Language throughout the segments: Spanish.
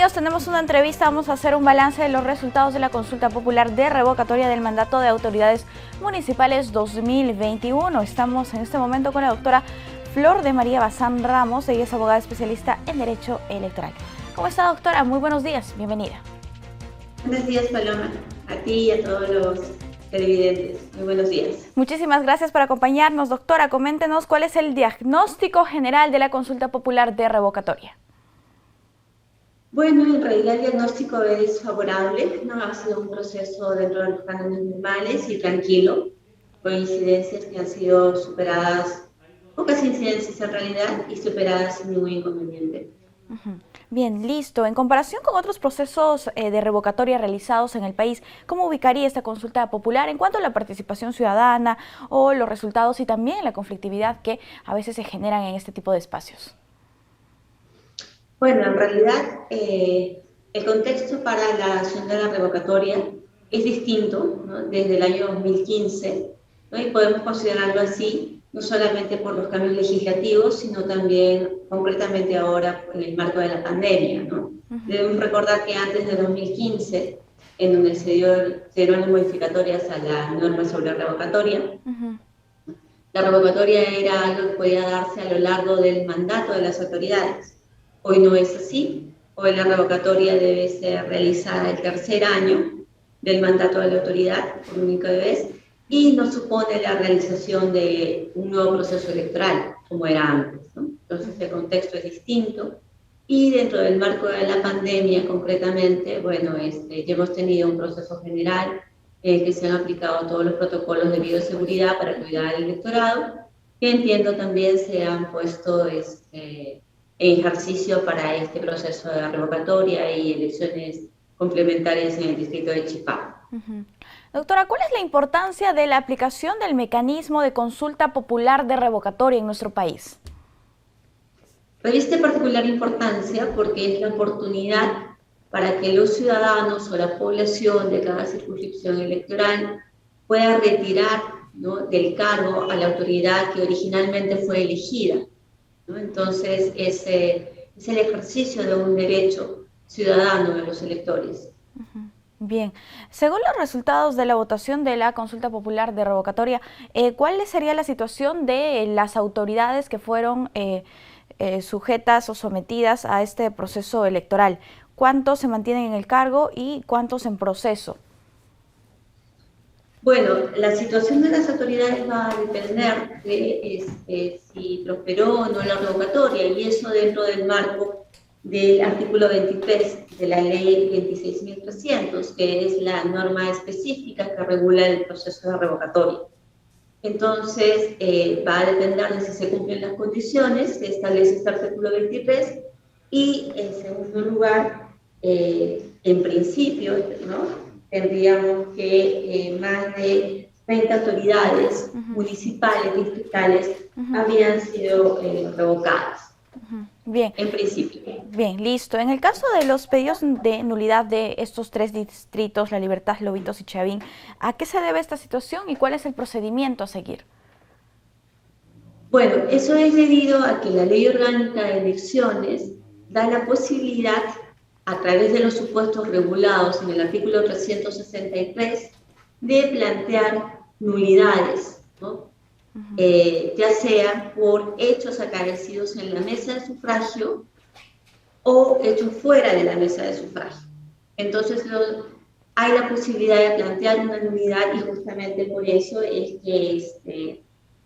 amigos, tenemos una entrevista. Vamos a hacer un balance de los resultados de la consulta popular de revocatoria del mandato de autoridades municipales 2021. Estamos en este momento con la doctora Flor de María Bazán Ramos. Ella es abogada especialista en Derecho Electoral. ¿Cómo está, doctora? Muy buenos días. Bienvenida. Buenos días, Paloma. A ti y a todos los televidentes. Muy buenos días. Muchísimas gracias por acompañarnos, doctora. Coméntenos cuál es el diagnóstico general de la consulta popular de revocatoria. Bueno, en realidad el diagnóstico es favorable, ¿no? Ha sido un proceso dentro de los cánones normales y tranquilo, con incidencias que han sido superadas, pocas incidencias en realidad, y superadas sin ningún inconveniente. Bien, listo. En comparación con otros procesos de revocatoria realizados en el país, ¿cómo ubicaría esta consulta popular en cuanto a la participación ciudadana o los resultados y también la conflictividad que a veces se generan en este tipo de espacios? Bueno, en realidad el contexto para la acción de la revocatoria es distinto, ¿no? Desde el año 2015, ¿no? Y podemos considerarlo así, no solamente por los cambios legislativos, sino también concretamente ahora en el marco de la pandemia, ¿no? Debemos recordar que antes de 2015, en donde se dieron las modificatorias a la norma sobre revocatoria, la revocatoria era algo que podía darse a lo largo del mandato de las autoridades. Hoy no es así. Hoy la revocatoria debe ser realizada el tercer año del mandato de la autoridad, por única vez, y no supone la realización de un nuevo proceso electoral, como era antes, ¿no? Entonces el contexto es distinto. Y dentro del marco de la pandemia, concretamente, bueno, ya hemos tenido un proceso general que se han aplicado todos los protocolos de bioseguridad para cuidar al electorado, que entiendo también se han puesto en ejercicio para este proceso de revocatoria y elecciones complementarias en el distrito de Chipá. Doctora, ¿cuál es la importancia de la aplicación del mecanismo de consulta popular de revocatoria en nuestro país? Reviste particular importancia porque es la oportunidad para que los ciudadanos o la población de cada circunscripción electoral pueda retirar, ¿no?, del cargo a la autoridad que originalmente fue elegida, ¿no? Entonces, es el ejercicio de un derecho ciudadano de los electores. Bien, según los resultados de la votación de la consulta popular de revocatoria, ¿cuál sería la situación de las autoridades que fueron sujetas o sometidas a este proceso electoral? ¿Cuántos se mantienen en el cargo y cuántos en proceso? Bueno, la situación de las autoridades va a depender de si prosperó o no la revocatoria, y eso dentro del marco del artículo 23 de la ley 26.300, que es la norma específica que regula el proceso de revocatoria. Entonces, va a depender de si se cumplen las condiciones que establece este artículo 23, y en segundo lugar, en principio, ¿no?, tendríamos que más de 20 autoridades municipales, distritales, habían sido revocadas. Bien. En principio. Bien, listo. En el caso de los pedidos de nulidad de estos tres distritos, La Libertad, Lobitos y Chavín, ¿a qué se debe esta situación y cuál es el procedimiento a seguir? Bueno, eso es debido a que la Ley Orgánica de Elecciones da la posibilidad, a través de los supuestos regulados en el artículo 363, de plantear nulidades, ¿no? Ya sea por hechos acaecidos en la mesa de sufragio o hechos fuera de la mesa de sufragio. Entonces hay la posibilidad de plantear una nulidad, y justamente por eso es que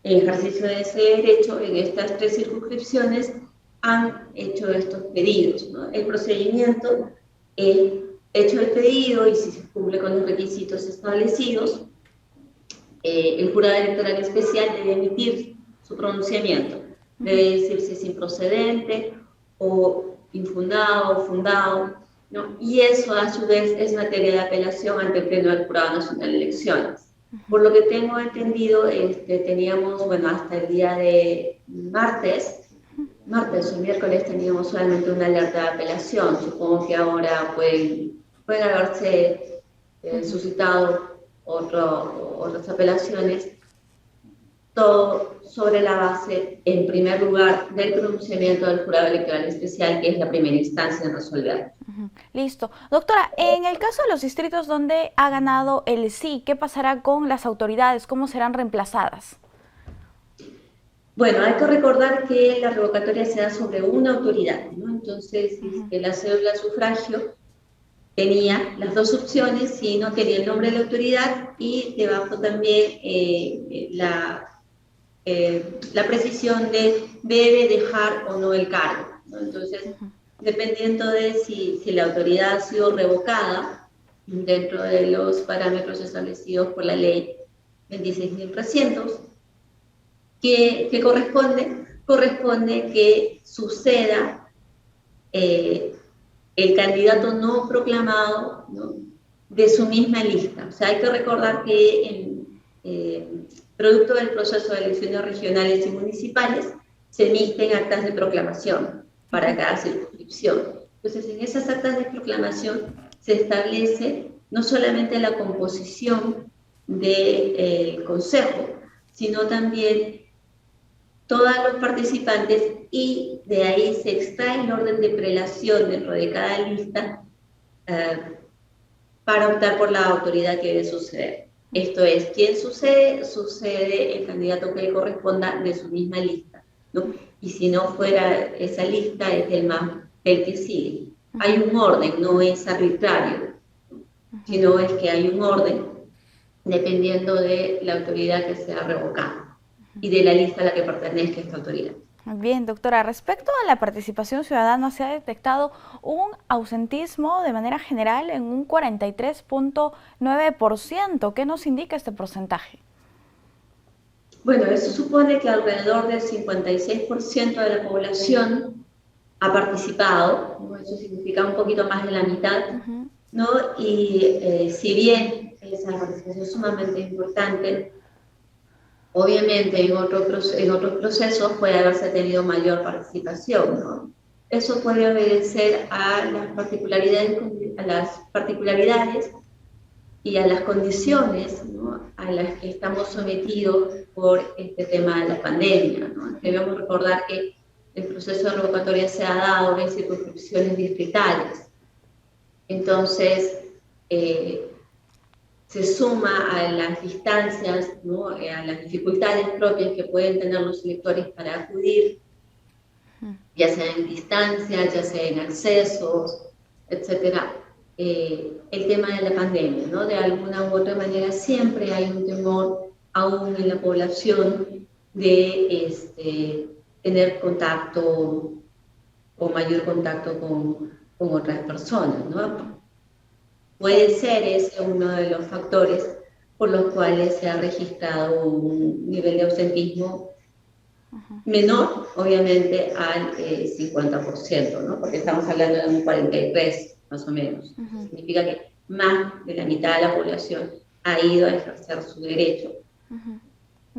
el ejercicio de ese derecho en estas tres circunscripciones han hecho estos pedidos, ¿no? El procedimiento es hecho el pedido, y si se cumple con los requisitos establecidos, el jurado electoral especial debe emitir su pronunciamiento. Debe decir si es improcedente o infundado o fundado, ¿no? Y eso a su vez es materia de apelación ante el Pleno del Jurado Nacional de Elecciones. Por lo que tengo entendido, teníamos, bueno, hasta el día de martes o miércoles teníamos solamente una alerta de apelación. Supongo que ahora pueden haberse suscitado otras apelaciones, todo sobre la base, en primer lugar, del pronunciamiento del jurado electoral especial, que es la primera instancia en resolver. Listo. Doctora, en el caso de los distritos donde ha ganado el sí, ¿qué pasará con las autoridades? ¿Cómo serán reemplazadas? Bueno, hay que recordar que la revocatoria se da sobre una autoridad, ¿no? Entonces, la cédula de sufragio tenía las dos opciones, si no tenía el nombre de la autoridad y debajo también la precisión de debe dejar o no el cargo, ¿no? Entonces, dependiendo de si la autoridad ha sido revocada dentro de los parámetros establecidos por la ley 26.300, ¿qué corresponde? Corresponde que suceda el candidato no proclamado, ¿no?, de su misma lista. O sea, hay que recordar que producto del proceso de elecciones regionales y municipales se emiten actas de proclamación para cada circunscripción. Entonces, en esas actas de proclamación se establece no solamente la composición del consejo, sino también todos los participantes, y de ahí se extrae el orden de prelación dentro de cada lista para optar por la autoridad que debe suceder. Esto es, ¿quién sucede? Sucede el candidato que le corresponda de su misma lista, ¿no? Y si no fuera esa lista, es el que sigue. Hay un orden, no es arbitrario, sino es que hay un orden dependiendo de la autoridad que sea revocada y de la lista a la que pertenezca esta autoridad. Bien, doctora, respecto a la participación ciudadana, se ha detectado un ausentismo de manera general en un 43.9%. ¿Qué nos indica este porcentaje? Bueno, eso supone que alrededor del 56% de la población ha participado, ¿no? Eso significa un poquito más de la mitad, ¿no? Y si bien esa participación es sumamente importante, obviamente en otros procesos puede haberse tenido mayor participación, ¿no? Eso puede obedecer a las particularidades y a las condiciones, ¿no?, a las que estamos sometidos por este tema de la pandemia, ¿no? Debemos recordar que el proceso de revocatoria se ha dado en circunscripciones distritales. Entonces, se suma a las distancias, ¿no?, a las dificultades propias que pueden tener los electores para acudir, ya sea en distancia, ya sea en accesos, etcétera. El tema de la pandemia, ¿no? De alguna u otra manera siempre hay un temor aún en la población de tener contacto o mayor contacto con otras personas, ¿no? Puede ser ese uno de los factores por los cuales se ha registrado un nivel de ausentismo menor, obviamente, al 50%, ¿no? Porque estamos hablando de un 43%, más o menos. Significa que más de la mitad de la población ha ido a ejercer su derecho.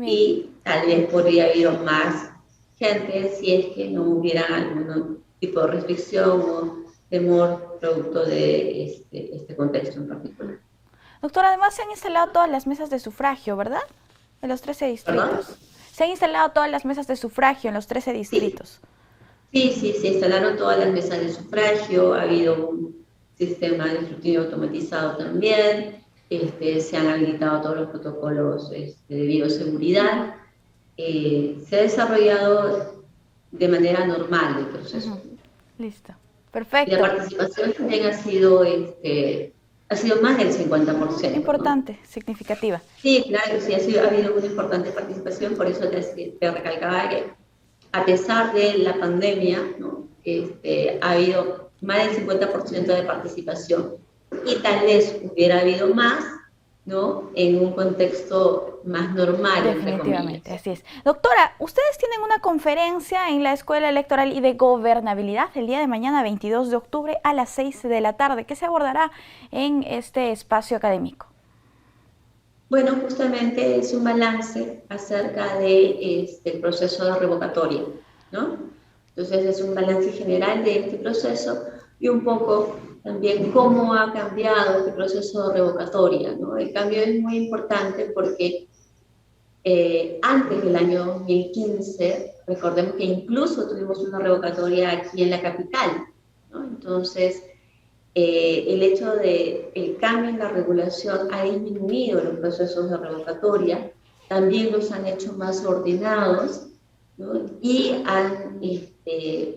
Y tal vez podría haber más gente si es que no hubiera algún tipo de restricción o temor producto de este contexto en particular. Doctora, además se han instalado todas las mesas de sufragio, ¿verdad? En los 13 distritos. ¿Perdón? Se han instalado todas las mesas de sufragio en los 13 distritos. Sí, se instalaron todas las mesas de sufragio, ha habido un sistema de escrutinio automatizado también, se han habilitado todos los protocolos de bioseguridad, se ha desarrollado de manera normal el proceso. Listo, perfecto. Y la participación también ha sido más del 50%. Importante, ¿no?, significativa. Sí, claro, sí, ha habido una importante participación, por eso te recalcaba que a pesar de la pandemia, ¿no?, ha habido más del 50% de participación y tal vez hubiera habido más, ¿no?, en un contexto más normal. Definitivamente, así es. Doctora, ustedes tienen una conferencia en la Escuela Electoral y de Gobernabilidad el día de mañana, 22 de octubre, a las 6 de la tarde. ¿Qué se abordará en este espacio académico? Bueno, justamente es un balance acerca del proceso de revocatoria, ¿no? Entonces es un balance general de este proceso y un poco también cómo ha cambiado este proceso de revocatoria, ¿no? El cambio es muy importante porque antes del año 2015, recordemos que incluso tuvimos una revocatoria aquí en la capital, ¿no? Entonces, el hecho de el cambio en la regulación ha disminuido los procesos de revocatoria, también los han hecho más ordenados, ¿no? Y han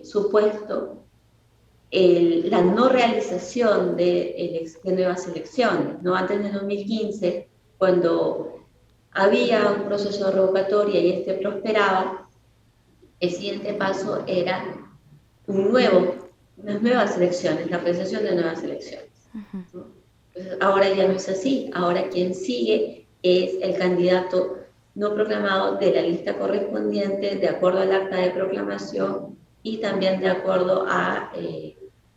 supuesto la no realización de nuevas elecciones, ¿no? Antes de 2015, cuando había un proceso de revocatoria y este prosperaba, el siguiente paso era unas nuevas elecciones, la realización de nuevas elecciones, ¿no? Entonces, ahora ya no es así, ahora quien sigue es el candidato no proclamado de la lista correspondiente, de acuerdo al acta de proclamación y también de acuerdo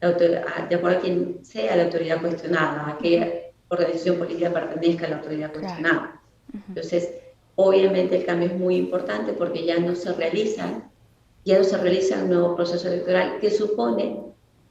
de acuerdo a quien sea la autoridad cuestionada, a qué organización política pertenezca a la autoridad cuestionada. Entonces, obviamente el cambio es muy importante porque ya no se realiza un nuevo proceso electoral que supone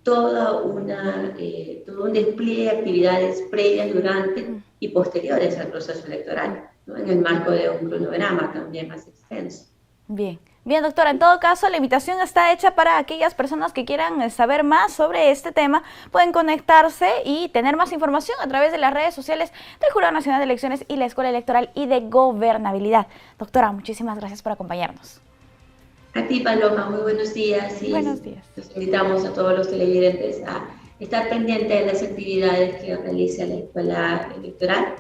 todo un despliegue de actividades previas, durante y posteriores al proceso electoral, ¿no? En el marco de un cronograma también más extenso. Bien. Bien, doctora, en todo caso, la invitación está hecha para aquellas personas que quieran saber más sobre este tema. Pueden conectarse y tener más información a través de las redes sociales del Jurado Nacional de Elecciones y la Escuela Electoral y de Gobernabilidad. Doctora, muchísimas gracias por acompañarnos. A ti, Paloma, muy buenos días. Y buenos días. Los invitamos a todos los televidentes a estar pendientes de las actividades que realiza la Escuela Electoral,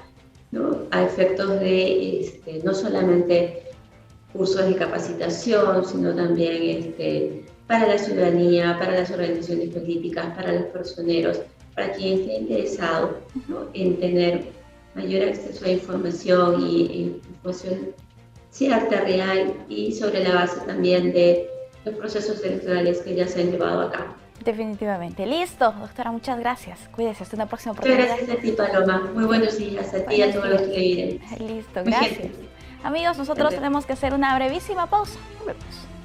¿no? A efectos de no solamente cursos de capacitación, sino también para la ciudadanía, para las organizaciones políticas, para los personeros, para quien esté interesado, ¿no? En tener mayor acceso a información y información cierta, real y sobre la base también de los procesos electorales que ya se han llevado a cabo. Definitivamente. Listo, doctora, muchas gracias. Cuídese, hasta una próxima oportunidad. Muchas gracias a ti, Paloma. Muy buenos días a ti y a todos los televidentes. Listo, gracias. Amigos, nosotros tenemos que hacer una brevísima pausa. Volvemos.